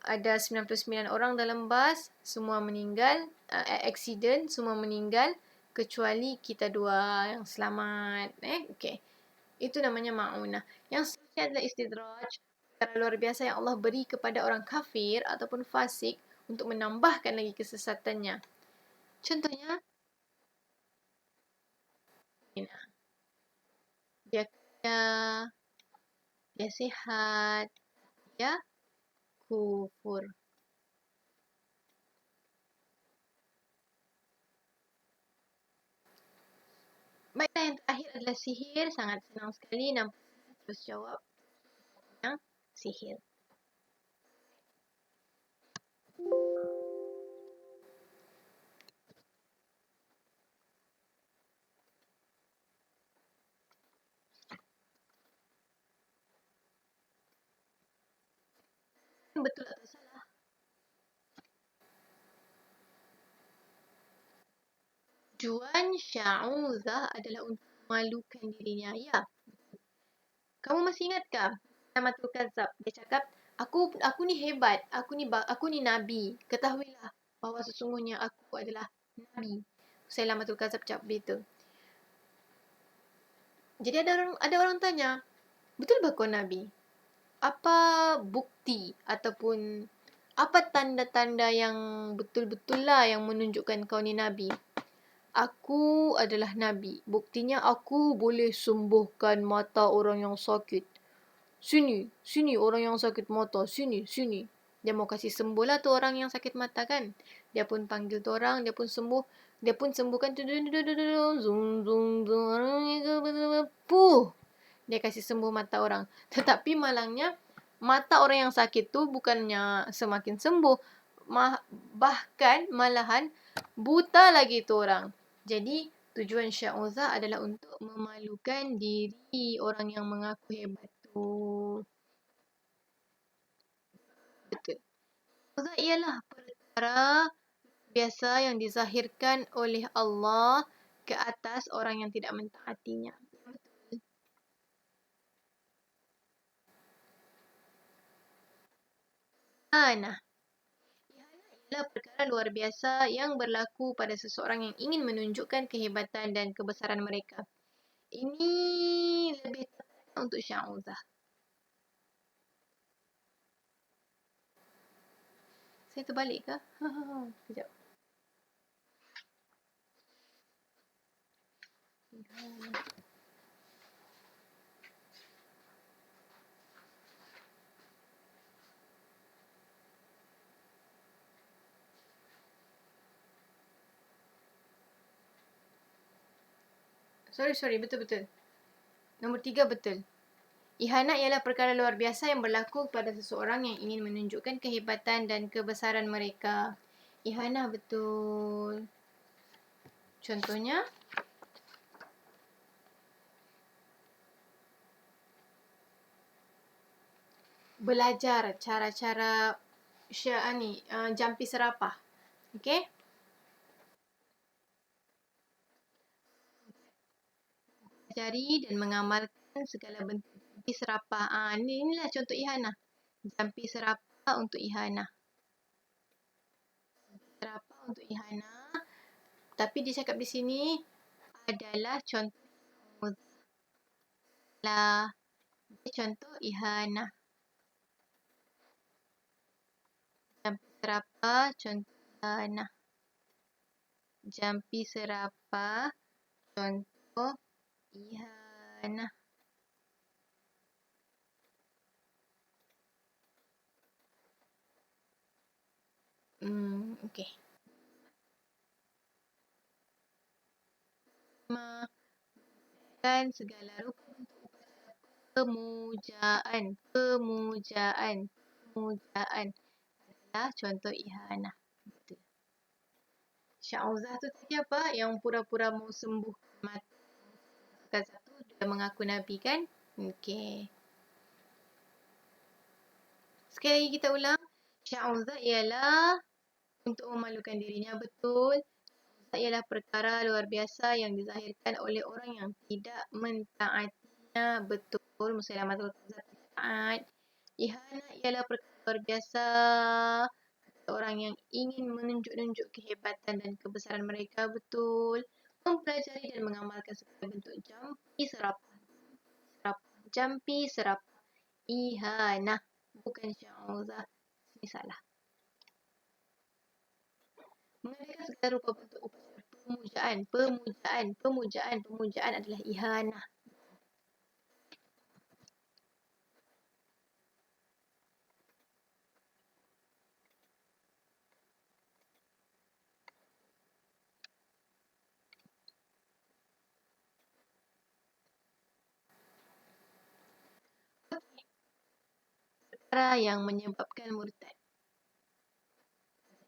Ada 99 orang dalam bas, semua meninggal, accident, semua meninggal, kecuali kita dua yang selamat. Okey. Itu namanya ma'unah. Yang seterusnya adalah istidraj, perkara luar biasa yang Allah beri kepada orang kafir ataupun fasik untuk menambahkan lagi kesesatannya. Contohnya, dia kaya, dia sihat, dia kufur. Baiklah, yang terakhir adalah sihir. Sangat senang sekali. Nampak terus jawab yang sihir. Betul atau salah? Tujuan Sya'uzah adalah untuk memalukan dirinya. Ya. Kamu masih ingatkah? Musailamatul Kadzab. Dia cakap, aku ni hebat. Aku ni nabi. Ketahuilah bahawa sesungguhnya aku adalah nabi. Musailamatul Kadzab cakap begitu. Jadi ada orang tanya, betul bah kau nabi? Apa bukti ataupun apa tanda-tanda yang betul-betul lah yang menunjukkan kau ni nabi? Aku adalah nabi. Buktinya aku boleh sembuhkan mata orang yang sakit. Sini orang yang sakit mata. Sini. Dia mau kasih sembuh lah tu orang yang sakit mata kan. Dia pun panggil tu orang, dia pun sembuh. Dia pun sembuhkan. Zoom. Puh. Dia kasih sembuh mata orang. Tetapi malangnya, mata orang yang sakit tu bukannya semakin sembuh. Bahkan malahan buta lagi tu orang. Jadi tujuan Sya'uzah adalah untuk memalukan diri orang yang mengaku hebat tu. Betul. Sya'uzah ialah perkara biasa yang dizahirkan oleh Allah ke atas orang yang tidak mentaatinya. Nah, ialah perkara luar biasa yang berlaku pada seseorang yang ingin menunjukkan kehebatan dan kebesaran mereka. Ini lebih tepat untuk Sya'uzah. Saya terbalik ke? Sekejap. Sorry. Betul. Nombor 3 betul. Ihanat ialah perkara luar biasa yang berlaku pada seseorang yang ingin menunjukkan kehebatan dan kebesaran mereka. Ihanat betul. Contohnya, belajar cara-cara jampi serapah. Okey? Pelajari dan mengamalkan segala bentuk jampi serapah. Inilah contoh Ihana. Jampi serapah untuk Ihana. Serapah untuk Ihana. Tapi dia cakap di sini adalah contoh dia contoh Ihana. Jampi serapah contoh Ihana. Jampi serapah contoh Ihana. Okey. Menggunakan segala rupa bentuk pemujaan. Pemujaan adalah contoh Ihana. Betul. Syahuzah tu tadi apa? Yang pura-pura mau sembuh mati. Ustazah tu dia mengaku Nabi kan? Okey. Sekali lagi kita ulang. Syahuzah ialah untuk memalukan dirinya. Betul. Syahuzah ialah perkara luar biasa yang dizahirkan oleh orang yang tidak mentaatinya. Betul. Musailamah al-Kadzdzab tidak taat. Ihana ialah perkara luar biasa orang yang ingin menunjuk-nunjuk kehebatan dan kebesaran mereka. Betul. Mempelajari dan mengamalkan segala bentuk jampi serapah. Jampi serapah. Ihana. Bukan Syahuzah. Ini salah. Mengadakan segala rupa bentuk upacara pemujaan adalah Ihana. Perkara yang menyebabkan murtad.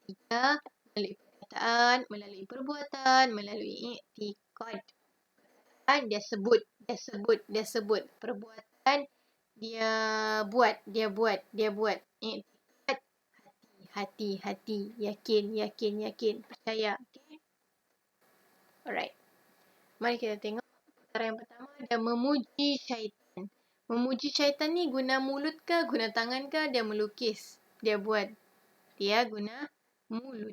Tiga, melalui perkataan, melalui perbuatan, melalui i'tiqad. Dia sebut. Perbuatan, dia buat. I'tiqad, hati. Yakin. Percaya. Okay? Alright. Mari kita tengok. Perkara yang pertama, dia memuji syaitan. Memuji syaitan ni guna mulut ke, guna tangan ke, dia melukis. Dia buat. Dia guna mulut.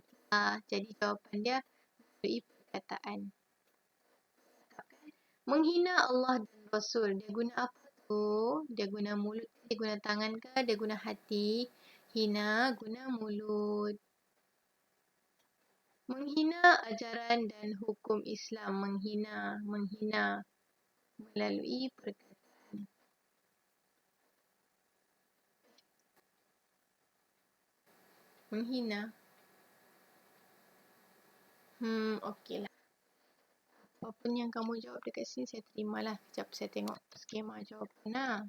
Jadi jawapan dia melalui perkataan. Menghina Allah dan Rasul. Dia guna apa tu? Dia guna mulut ke, dia guna tangan ke, dia guna hati. Hina guna mulut. Menghina ajaran dan hukum Islam. Menghina melalui perkataan. Menghina. Okeylah. Apapun yang kamu jawab dekat sini, saya terimalah. Sekejap saya tengok skema jawapan lah.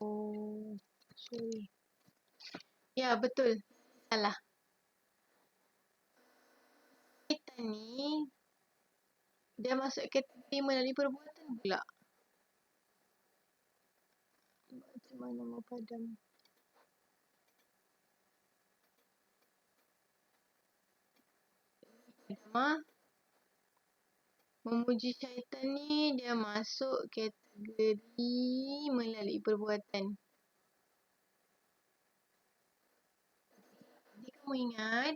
Oh, sorry. Ya, betul. Salah. Syaitan ni, dia masuk kategori melalui perbuatan pula. Macam mana mau padam? Memuji syaitan ni, dia masuk kategori melalui perbuatan. Jadi kamu ingat,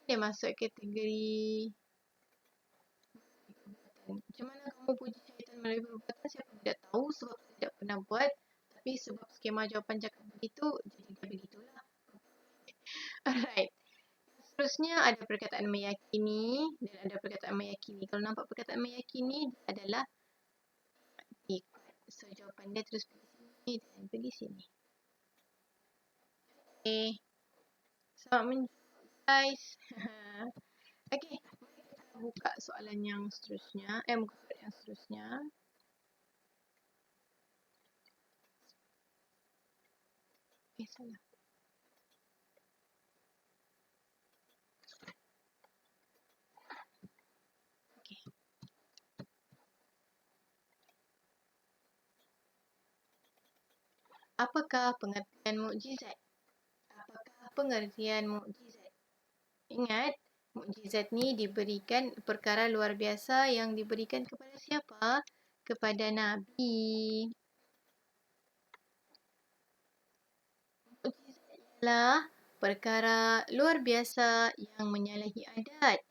dia masuk kategori macam mana kamu puji syaitan melalui perbuatan, saya pun tidak tahu sebab saya tidak pernah buat. Tapi sebab skema jawapan cakap begitu, jadi begitulah. Alright. Seterusnya ada perkataan meyakini dan ada perkataan meyakini. Kalau nampak perkataan meyakini, dia adalah so jawapan dia terus pergi sini dan pergi sini. Okay. Selamat menjawab guys. Okay. Kita buka soalan yang seterusnya. Buka soalan yang seterusnya. Salah. Apakah pengertian mukjizat? Apakah pengertian mukjizat? Ingat, mukjizat ni diberikan perkara luar biasa yang diberikan kepada siapa? Kepada Nabi. Mukjizat ialah perkara luar biasa yang menyalahi adat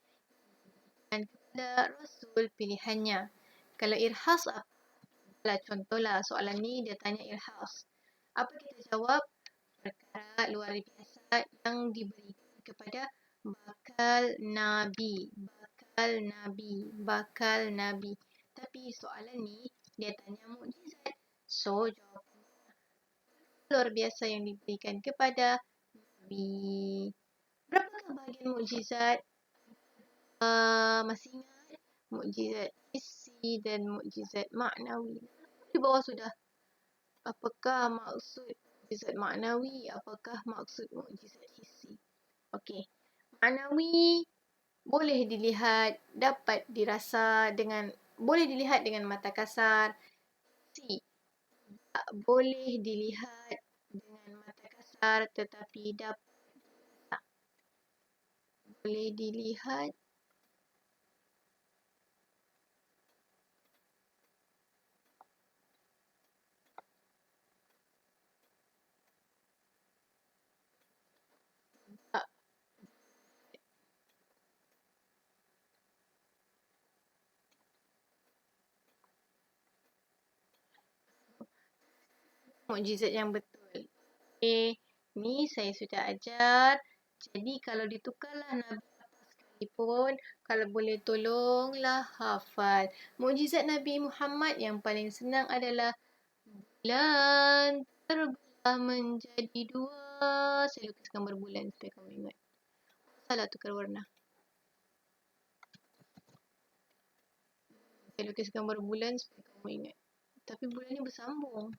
dan kepada Rasul pilihannya. Kalau irhas apa? Contohlah soalan ni dia tanya irhas. Apa kita jawab? Perkara luar biasa yang diberikan kepada bakal Nabi. Bakal Nabi. Bakal Nabi. Tapi soalan ni dia tanya mukjizat. So jawapan luar biasa yang diberikan kepada Nabi. Berapakah bahagian mukjizat? Masih ingat? Mukjizat hissi dan mukjizat maknawi. Di bawah sudah. Apakah maksud mukjizat maknawi? Apakah maksud mukjizat hissi? Okey. Maknawi boleh dilihat, dapat dirasa dengan, boleh dilihat dengan mata kasar. Hissi tak boleh dilihat dengan mata kasar tetapi dapat boleh dilihat mukjizat yang betul. Okey, ni saya sudah ajar. Jadi kalau ditukarlah Nabi apa sekalipun, kalau boleh tolonglah hafal. Mukjizat Nabi Muhammad yang paling senang adalah bulan terbelah menjadi dua. Saya lukis gambar bulan supaya kamu ingat. Salah tukar warna. Saya lukis gambar bulan supaya kamu ingat. Tapi bulan ni bersambung.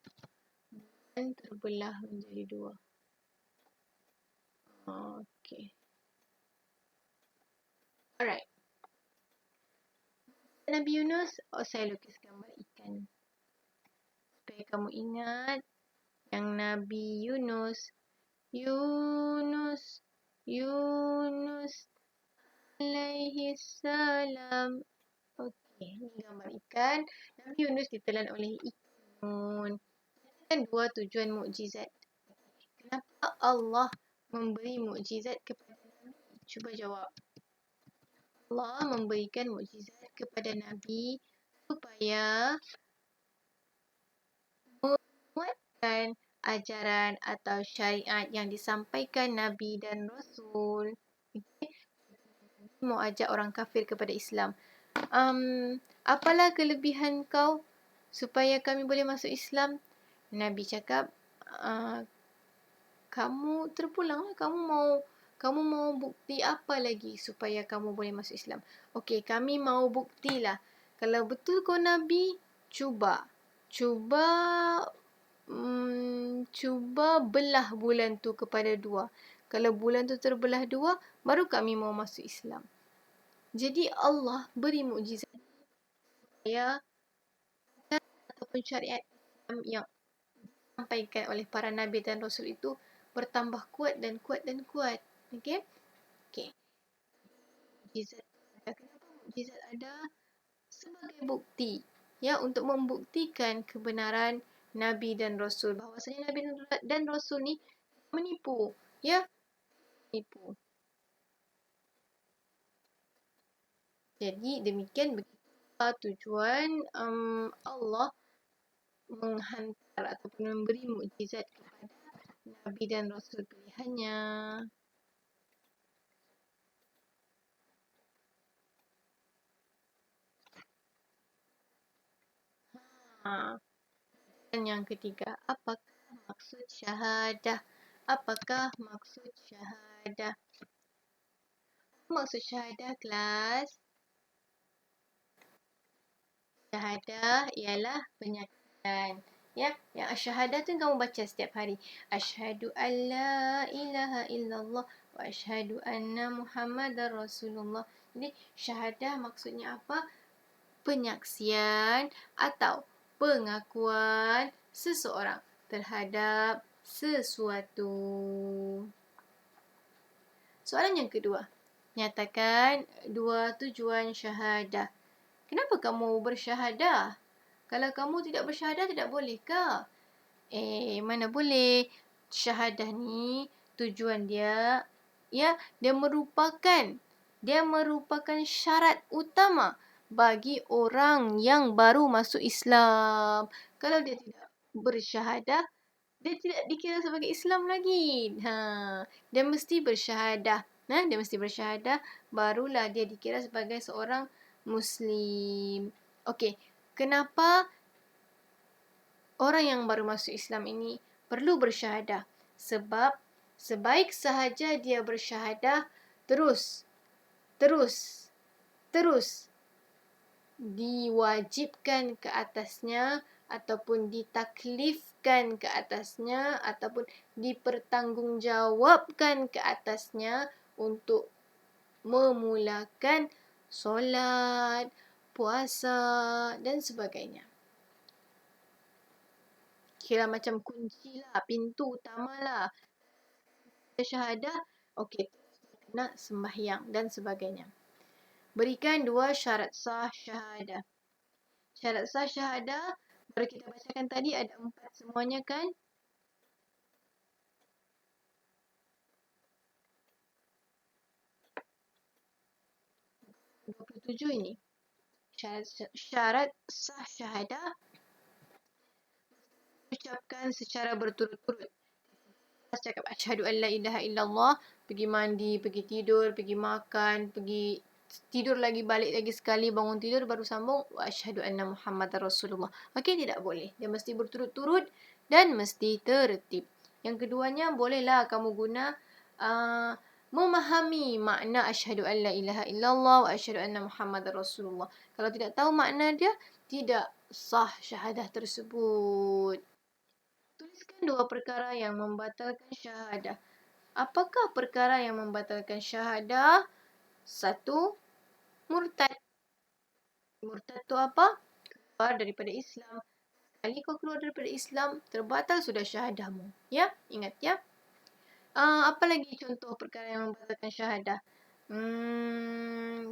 Bulan terbelah menjadi dua. Okey. Alright. Nabi Yunus, saya lukis gambar ikan. Supaya kamu ingat yang Nabi Yunus. Yunus alaihi salam. Okey, ni gambar ikan. Nabi Yunus ditelan oleh ikan. Kan dua tujuan mukjizat. Kenapa Allah memberi mukjizat kepada Nabi? Cuba jawab. Allah memberikan mukjizat kepada Nabi supaya menguatkan ajaran atau syariat yang disampaikan Nabi dan Rasul. Okay. Mau ajak orang kafir kepada Islam. Apalah kelebihan kau supaya kami boleh masuk Islam? Nabi cakap, kamu terpulanglah. Kamu mau bukti apa lagi supaya kamu boleh masuk Islam? Okey, kami mau buktilah. Kalau betul kau Nabi, cuba belah bulan tu kepada dua. Kalau bulan tu terbelah dua, baru kami mau masuk Islam. Jadi Allah beri mukjizat supaya ataupun syariat Islam yang disampaikan oleh para Nabi dan Rasul itu bertambah kuat dan kuat dan kuat. Okey? Okey. Mukjizat. Kenapa mukjizat ada? Sebagai bukti. Ya, untuk membuktikan kebenaran Nabi dan Rasul. Bahawasanya Nabi dan Rasul ni menipu. Ya, menipu. Jadi demikian begitu tujuan Allah menghantar ataupun memberi mukjizat kepada Nabi dan Rasul pilihannya. Dan yang ketiga, apakah maksud syahadah? Apakah maksud syahadah? Maksud syahadah kelas? Syahadah ialah penyaksian. Ya, yang syahadah tu kamu baca setiap hari. Asyhadu an la ilaha illallah wa asyhadu anna Muhammadar Rasulullah. Jadi syahadah maksudnya apa? Penyaksian atau pengakuan seseorang terhadap sesuatu. Soalan yang kedua. Nyatakan dua tujuan syahadah. Kenapa kamu bersyahadah? Kalau kamu tidak bersyahadah, tidak boleh ke? Mana boleh. Syahadah ni tujuan dia, ya, dia merupakan syarat utama bagi orang yang baru masuk Islam. Kalau dia tidak bersyahadah, dia tidak dikira sebagai Islam lagi. Dia mesti bersyahadah. Dia mesti bersyahadah, barulah dia dikira sebagai seorang Muslim. Okey, kenapa orang yang baru masuk Islam ini perlu bersyahadah? Sebab sebaik sahaja dia bersyahadah, terus diwajibkan ke atasnya ataupun ditaklifkan ke atasnya ataupun dipertanggungjawabkan ke atasnya untuk memulakan solat, puasa dan sebagainya. Kira macam kunci lah, pintu utama lah. Syahadah, okey, kena sembahyang dan sebagainya. Berikan 2 syarat sah syahadah. Syarat sah syahadah, baru kita bacakan tadi ada 4 semuanya kan? (27) ini. Syarat sah syahadah ucapkan secara berturut-turut. Cakap asyhadu an la ilaha illallah, pergi mandi, pergi tidur, pergi makan, pergi tidur lagi, balik lagi sekali, bangun tidur baru sambung wa asyhadu anna Muhammadar Rasulullah. Okey, tidak boleh. Dia mesti berturut-turut dan mesti tertib. Yang keduanya, bolehlah kamu guna memahami makna asyhadu an la ilaha illallah wa asyhadu anna Muhammadar Rasulullah. Kalau tidak tahu makna dia, tidak sah syahadah tersebut. Tuliskan 2 perkara yang membatalkan syahadah. Apakah perkara yang membatalkan syahadah? 1. Murtad. Murtad tu apa? Keluar daripada Islam. Sekali kau keluar daripada Islam, terbatal sudah syahadahmu. Ya, ingat ya. Apa lagi contoh perkara yang membatalkan syahadah?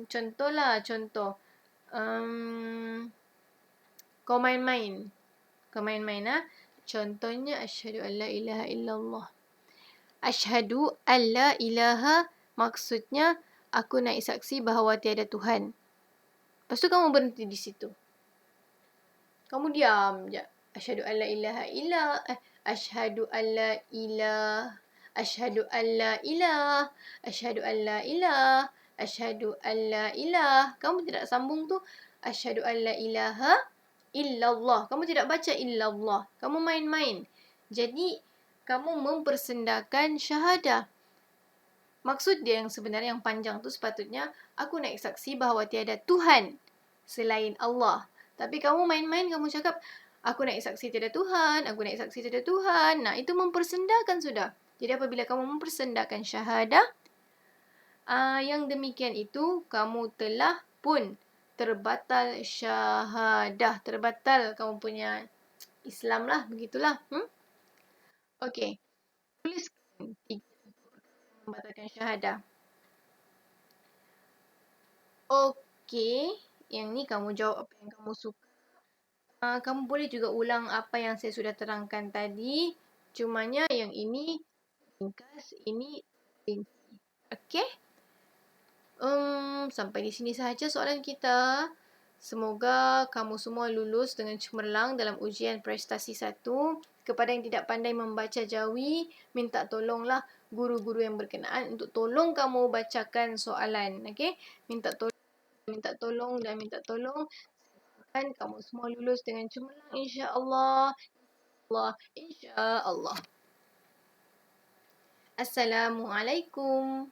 Contoh. Kau main-main. Contohnya asyhadu an la ilaha illallah. Asyhadu an la ilaha maksudnya aku naik saksi bahawa tiada Tuhan. Lepas tu kamu berhenti di situ. Kamu diam je. Asyhadu an la ilaha illallah. Asyhadu an la ilah. Asyhadu an la ilah. Asyhadu an la ilah. Asyhadu an la ilah. Kamu tidak sambung tu. Asyhadu an la ilaha illallah. Kamu tidak baca illallah. Kamu main-main. Jadi, kamu mempersendakan syahadah. Maksud dia yang sebenarnya yang panjang tu sepatutnya, aku naik saksi bahawa tiada Tuhan selain Allah. Tapi kamu main-main, kamu cakap, aku naik saksi tiada Tuhan, aku naik saksi tiada Tuhan. Nah, itu mempersendakan sudah. Jadi, apabila kamu mempersendakan syahadah, yang demikian itu, kamu telah pun terbatal syahadah. Terbatal kamu punya Islam lah. Begitulah. Okey. Tuliskan 3 membatalkan syahadah. Okey. Yang ni kamu jawab apa yang kamu suka. Kamu boleh juga ulang apa yang saya sudah terangkan tadi. Cumanya yang ini ringkas, ini rinci. Okey? Sampai di sini sahaja soalan kita. Semoga kamu semua lulus dengan cemerlang dalam ujian prestasi 1. Kepada yang tidak pandai membaca jawi, minta tolonglah guru-guru yang berkenaan untuk tolong kamu bacakan soalan. Okey? Minta tolong. Dan kamu semua lulus dengan cemerlang insya-Allah. Insya-Allah. Assalamualaikum.